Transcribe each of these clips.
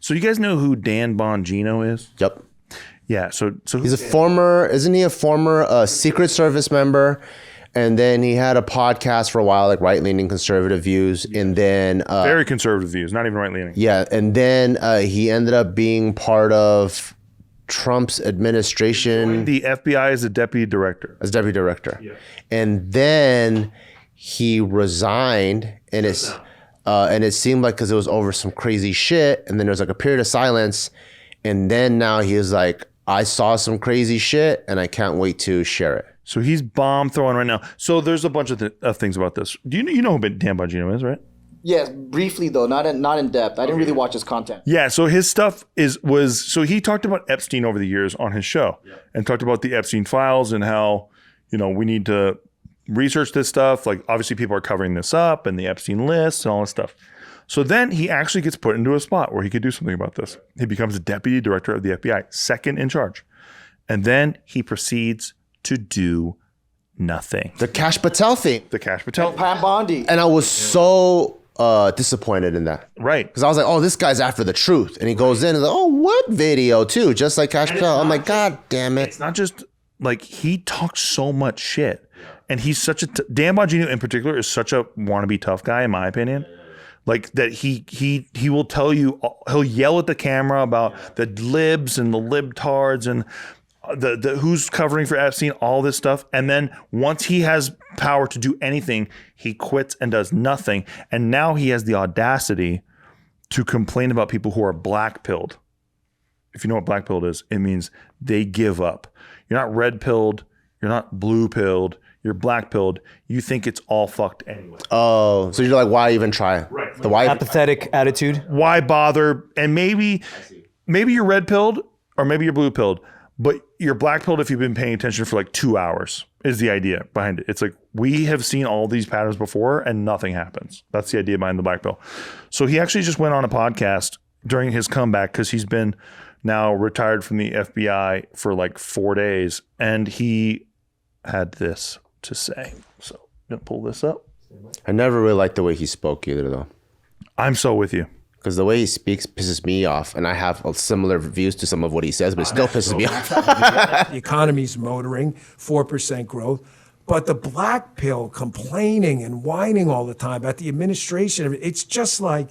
So you guys know who Dan Bongino is? Yep. Yeah. So He's isn't he a former Secret Service member? And then he had a podcast for a while, like right-leaning conservative views. And then... very conservative views, not even right-leaning. Yeah. And then he ended up being part of Trump's administration. The FBI as a deputy director. Yeah. And then he resigned, and it seemed like because it was over some crazy shit. And then there was like a period of silence. And then now he was like, I saw some crazy shit and I can't wait to share it. So he's bomb throwing right now. So there's a bunch of things about this. Do you know who Dan Bongino is, right? Yes, briefly though, not in depth. I didn't really watch his content. Yeah, so his stuff so he talked about Epstein over the years on his show and talked about the Epstein files and how, we need to research this stuff. Like obviously people are covering this up and the Epstein list and all this stuff. So then he actually gets put into a spot where he could do something about this. He becomes a deputy director of the FBI, second in charge. And then he proceeds to do nothing. The Kash Patel thing. Pam Bondi. And I was so disappointed in that. Right. Because I was like, oh, this guy's after the truth. And he goes in and like, oh, what video too? Just like Kash Patel. I'm like, God damn it. It's not just like he talks so much shit. And he's such Dan Bongino in particular is such a wannabe tough guy in my opinion. Like that he will tell you, he'll yell at the camera about the libs and the libtards and the who's covering for Epstein, all this stuff. And then once he has power to do anything, he quits and does nothing. And now he has the audacity to complain about people who are blackpilled. If you know what blackpilled is, it means they give up. You're not red-pilled. You're not blue-pilled. You're black-pilled. You think it's all fucked anyway. Oh, so you're like, why even try? Right. The why apathetic attitude. Why bother? And maybe you're red-pilled or maybe you're blue-pilled. But you're black-pilled if you've been paying attention for like 2 hours is the idea behind it. It's like we have seen all these patterns before and nothing happens. That's the idea behind the black pill. So he actually just went on a podcast during his comeback because he's been now retired from the FBI for like 4 days. And he had this to say. So I'm going to pull this up. I never really liked the way he spoke either though. I'm so with you. Because the way he speaks pisses me off, and I have similar views to some of what he says, but it still pisses me off. The economy's motoring, 4% growth, but the black pill complaining and whining all the time about the administration, it's just like,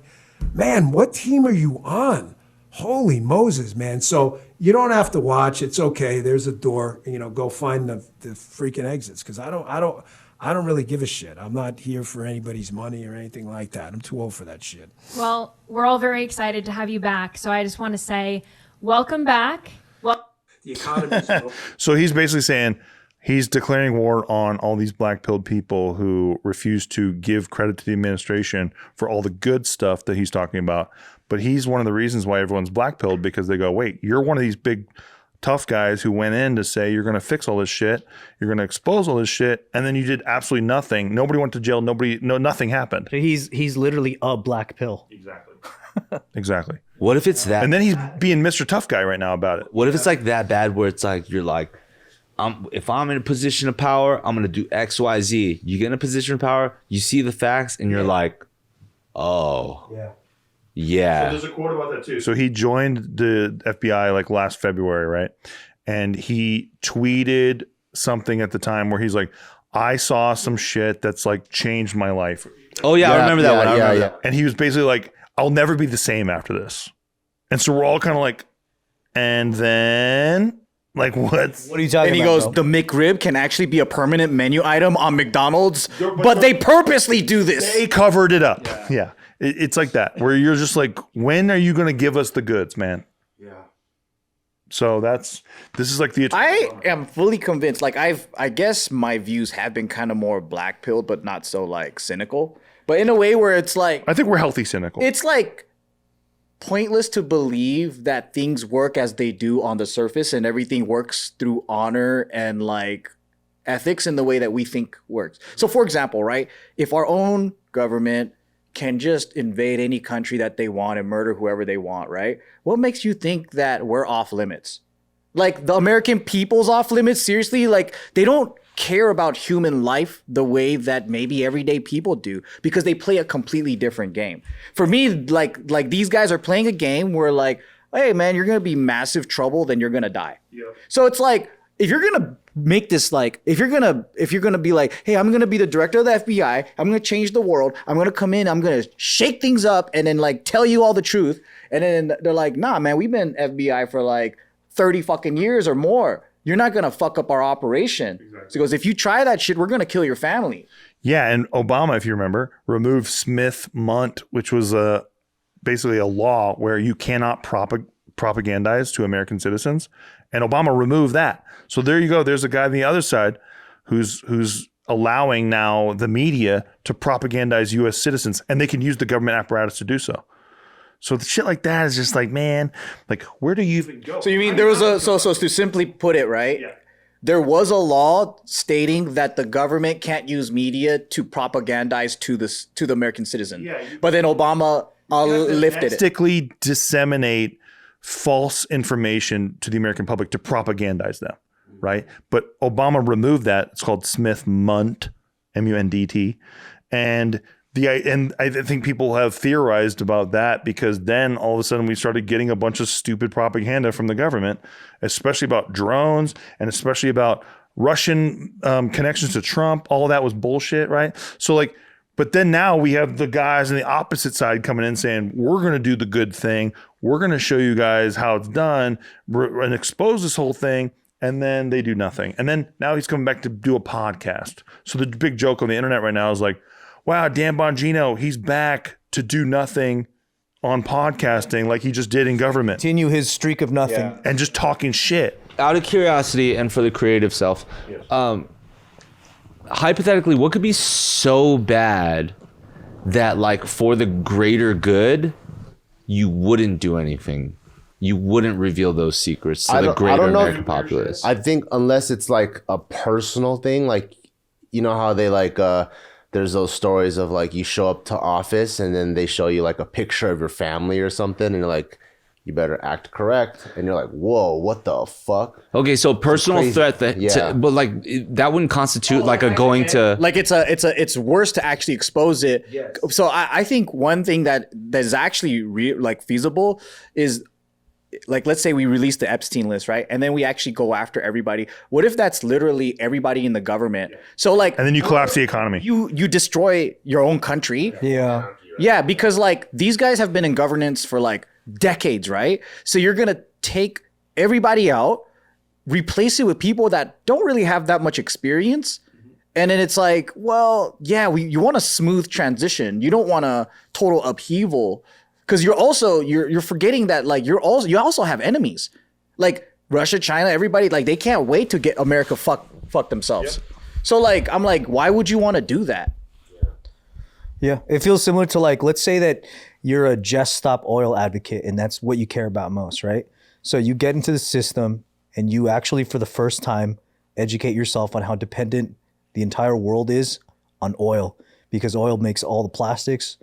man, what team are you on? Holy Moses, man. So you don't have to watch. It's okay. There's a door. Go find the freaking exits, because I don't really give a shit. I'm not here for anybody's money or anything like that. I'm too old for that shit. Well, we're all very excited to have you back. So I just want to say, welcome back. Well, the economy's So he's basically saying he's declaring war on all these black-pilled people who refuse to give credit to the administration for all the good stuff that he's talking about. But he's one of the reasons why everyone's black-pilled, because they go, wait, you're one of these big tough guys who went in to say you're going to fix all this shit, you're going to expose all this shit, and then you did absolutely nothing. Nobody went to jail. Nothing happened. He's literally a black pill. Exactly. What if it's that? And then he's being Mr. Tough Guy right now about it. What if it's like that bad where it's like you're like, if I'm in a position of power, I'm gonna do X, Y, Z. You get in a position of power, you see the facts, and you're like, oh, yeah. So there's a quote about that too. So he joined the FBI like last February, right? And he tweeted something at the time where he's like, I saw some shit that's like changed my life. Oh yeah, I remember that one. I remember that. And he was basically like, I'll never be the same after this. And so we're all kind of like, and then like what are you talking about? And he goes, bro? the McRib can actually be a permanent menu item on McDonald's, but they purposely do this. They covered it up. Yeah. It's like that, where you're just like, when are you going to give us the goods, man? Yeah. So this is like the... I am fully convinced. Like I guess my views have been kind of more black pilled, but not so like cynical. But in a way where it's like... I think we're healthy cynical. It's like pointless to believe that things work as they do on the surface and everything works through honor and like ethics in the way that we think works. So for example, right? If our own government can just invade any country that they want and murder whoever they want, right? What makes you think that we're off limits? Like the American people's off limits? Seriously? Like they don't care about human life the way that maybe everyday people do, because they play a completely different game. For me, like these guys are playing a game where like, hey man, you're gonna be massive trouble, then you're gonna die. Yep. So it's like, if you're gonna make this like, if you're gonna be like, hey, I'm gonna be the director of the FBI, I'm gonna change the world, I'm gonna come in, I'm gonna shake things up and then like tell you all the truth, and then they're like, nah man, we've been FBI for like 30 fucking years or more. You're not gonna fuck up our operation. Exactly. So he goes, if you try that shit, we're gonna kill your family. Yeah, and Obama, if you remember, removed Smith-Mundt, which was basically a law where you cannot propagandize to American citizens, and Obama removed that. So there you go. There's a guy on the other side who's allowing now the media to propagandize U.S. citizens, and they can use the government apparatus to do so. So the shit like that is just like, man, like where do you even go? So you mean there was so to simply put it, right? Yeah. There was a law stating that the government can't use media to propagandize to the American citizen. Yeah, but then Obama lifted it. Domestically disseminate false information to the American public to propagandize them, right? But Obama removed that. It's called Smith-Mundt, M-U-N-D-T, and I think people have theorized about that because then all of a sudden we started getting a bunch of stupid propaganda from the government, especially about drones and especially about Russian connections to Trump. All of that was bullshit, right? So like, but then now we have the guys on the opposite side coming in saying, we're going to do the good thing. We're going to show you guys how it's done and expose this whole thing. And then they do nothing. And then now he's coming back to do a podcast. So the big joke on the internet right now is like, wow, Dan Bongino, he's back to do nothing on podcasting like he just did in government. Continue his streak of nothing. Yeah. And just talking shit. Out of curiosity and for the creative self, hypothetically, what could be so bad that like for the greater good, you wouldn't do anything? You wouldn't reveal those secrets to the greater American populace? I think unless it's like a personal thing, like, you know how they like... there's those stories of like you show up to office and then they show you like a picture of your family or something and you're like, you better act correct. And you're like, whoa, what the fuck? Okay, so personal threat but like that wouldn't constitute like a going to like it's worse to actually expose it. Yes. So I think one thing that is actually like feasible is, like, let's say we release the Epstein list, right? And then we actually go after everybody. What if that's literally everybody in the government? So like, and then you collapse the economy. You destroy your own country. Yeah. Yeah, because like these guys have been in governance for like decades, right? So you're going to take everybody out, replace it with people that don't really have that much experience. And then it's like, well, yeah, you want a smooth transition. You don't want a total upheaval. Because you're forgetting that like you also have enemies, like Russia, China, everybody. Like they can't wait to get America fuck themselves. Yep. So like I'm like, why would you want to do that? Yeah, it feels similar to like, let's say that you're a Just Stop Oil advocate and that's what you care about most, right? So you get into the system and you actually for the first time educate yourself on how dependent the entire world is on oil, because oil makes all the plastics,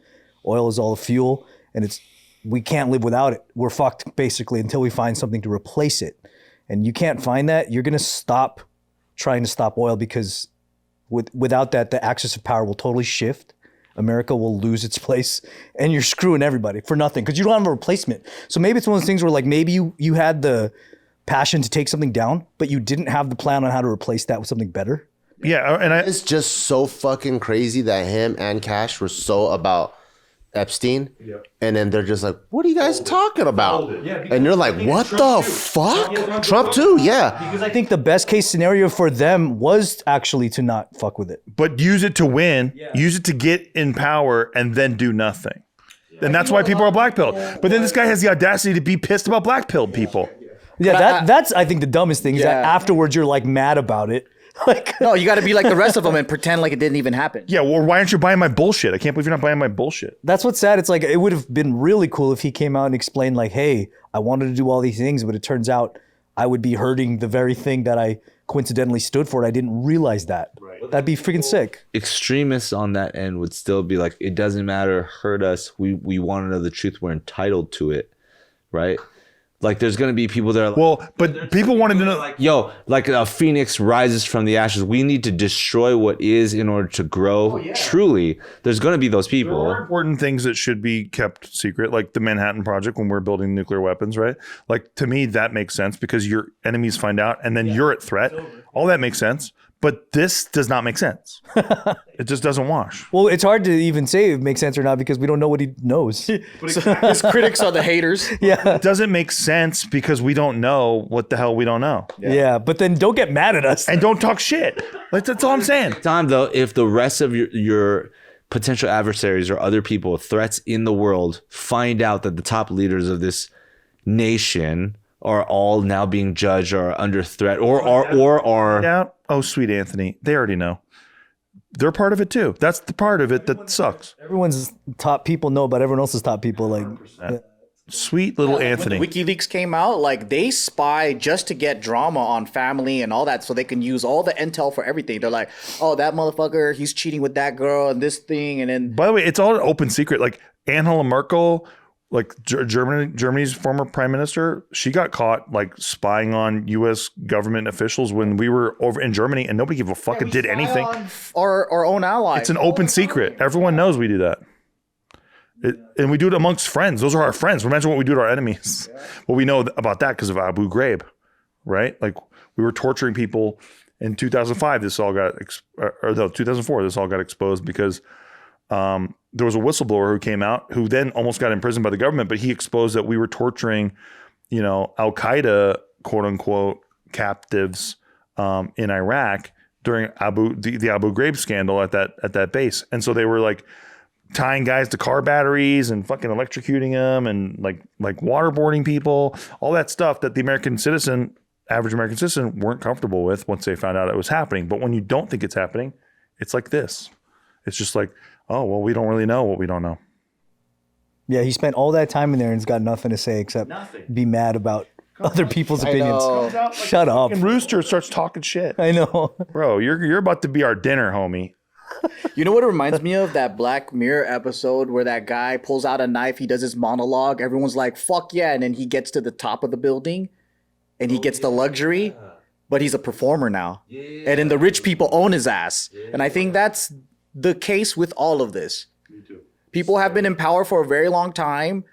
oil is all the fuel. And we can't live without it. We're fucked basically until we find something to replace it. And you can't find that. You're going to stop trying to stop oil because without that, the axis of power will totally shift. America will lose its place and you're screwing everybody for nothing because you don't have a replacement. So maybe it's one of those things where like maybe you had the passion to take something down, but you didn't have the plan on how to replace that with something better. Yeah. And it's just so fucking crazy that him and Cash were so about Epstein, and then they're just like, what are you guys talking about? And you're like, what the fuck? Trump too, yeah. Because I think the best case scenario for them was actually to not fuck with it. But use it to win, use it to get in power, and then do nothing. And that's why people are blackpilled. But then this guy has the audacity to be pissed about blackpilled people. Yeah, that's I think the dumbest thing is that afterwards you're like mad about it. Like, no, you got to be like the rest of them and pretend like it didn't even happen. Yeah, well, why aren't you buying my bullshit? I can't believe you're not buying my bullshit. That's what's sad. It's like, it would have been really cool if he came out and explained like, hey, I wanted to do all these things, but it turns out I would be hurting the very thing that I coincidentally stood for. And I didn't realize that. Right. That'd be freaking sick. Extremists on that end would still be like, it doesn't matter, hurt us. We want to know the truth. We're entitled to it, right? Like there's gonna be people that are like, Well, but people wanted to know. yo, like a phoenix rises from the ashes. We need to destroy what is in order to grow. Truly, there's gonna be those There are people. important things that should be kept secret, like the Manhattan Project when we're building nuclear weapons, right? Like to me, that makes sense because your enemies find out and then you're at threat. All that makes sense. But this does not make sense. It just doesn't wash. Well, it's hard to even say if it makes sense or not because we don't know what he knows. His critics are the haters. Yeah. It doesn't make sense because we don't know what the hell we don't know. Yeah. But then don't get mad at us. And don't talk shit. Like, that's all I'm saying. Time though, if the rest of your potential adversaries or other people, threats in the world, find out that the top leaders of this nation are all now being judged or under threat or are Yeah. Oh, sweet Anthony. They already know. They're part of it too. That's the part of it that sucks. Everyone's top people know about everyone else's top people. Like, Sweet little Anthony. When the WikiLeaks came out, like they spy just to get drama on family and all that, so they can use all the intel for everything. They're like, "Oh, that motherfucker, he's cheating with that girl and this thing," and then By the way, it's all an open secret. Like Angela Merkel, like Germany's former prime minister, she got caught like spying on U.S. government officials when we were over in Germany, and nobody gave a fuck and did anything. our own allies. It's an open secret. Everyone knows we do that. And we do it amongst friends. Those are our friends. Imagine what we do to our enemies. Well, we know about that because of Abu Ghraib, right? Like we were torturing people in 2005. This all got, 2004. This all got exposed because there was a whistleblower who came out who then almost got imprisoned by the government, but he exposed that we were torturing, Al Qaeda, quote unquote, captives in Iraq during the Abu Ghraib scandal at that base. And so they were like tying guys to car batteries and fucking electrocuting them and like waterboarding people, all that stuff that the average American citizen weren't comfortable with once they found out it was happening. But when you don't think it's happening, it's like this. It's just like, oh, well, we don't really know what we don't know. yeah, he spent all that time in there and he's got nothing to say except be mad about other people's opinions. Shut up. And Rooster starts talking shit. I know. Bro, you're about to be our dinner, homie. You know what it reminds me of? That Black Mirror episode where that guy pulls out a knife, he does his monologue, everyone's like, fuck yeah, and then he gets to the top of the building and he gets the luxury, but he's a performer now. And then the rich people own his ass. And I think that's the case with all of this. Me too. People have been in power for a very long time.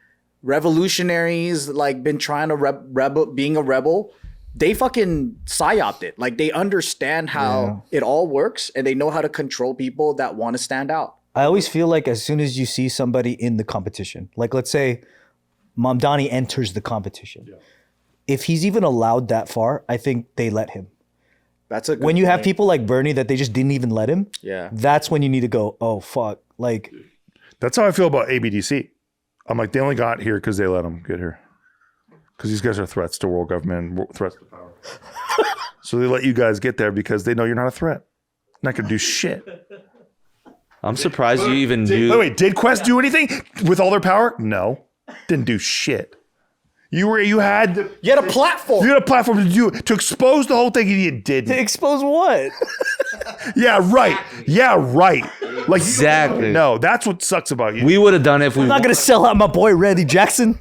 Revolutionaries, like, been trying to being a rebel. They fucking psyoped it. Like, they understand how it all works and they know how to control people that want to stand out. I always feel like as soon as you see somebody in the competition, like let's say Mamdani enters the competition. Yeah. If he's even allowed that far, I think they let him. That's a good when you have point. people like Bernie that they just didn't even let him. Yeah. That's when you need to go, oh fuck. Like That's how I feel about ABDC. I'm like, they only got here because they let them get here. Because these guys are threats to world government and threats to power. So they let you guys get there because they know you're not a threat. Not going to do shit. I'm surprised you even do. Wait, did Quest do anything with all their power? No. Didn't do shit. You had a platform. You had a platform to expose the whole thing, and you didn't. to expose what? Yeah, right. Yeah, right. Like Exactly. No, that's what sucks about you. We would have done it if we. I'm not gonna sell out my boy Randy Jackson.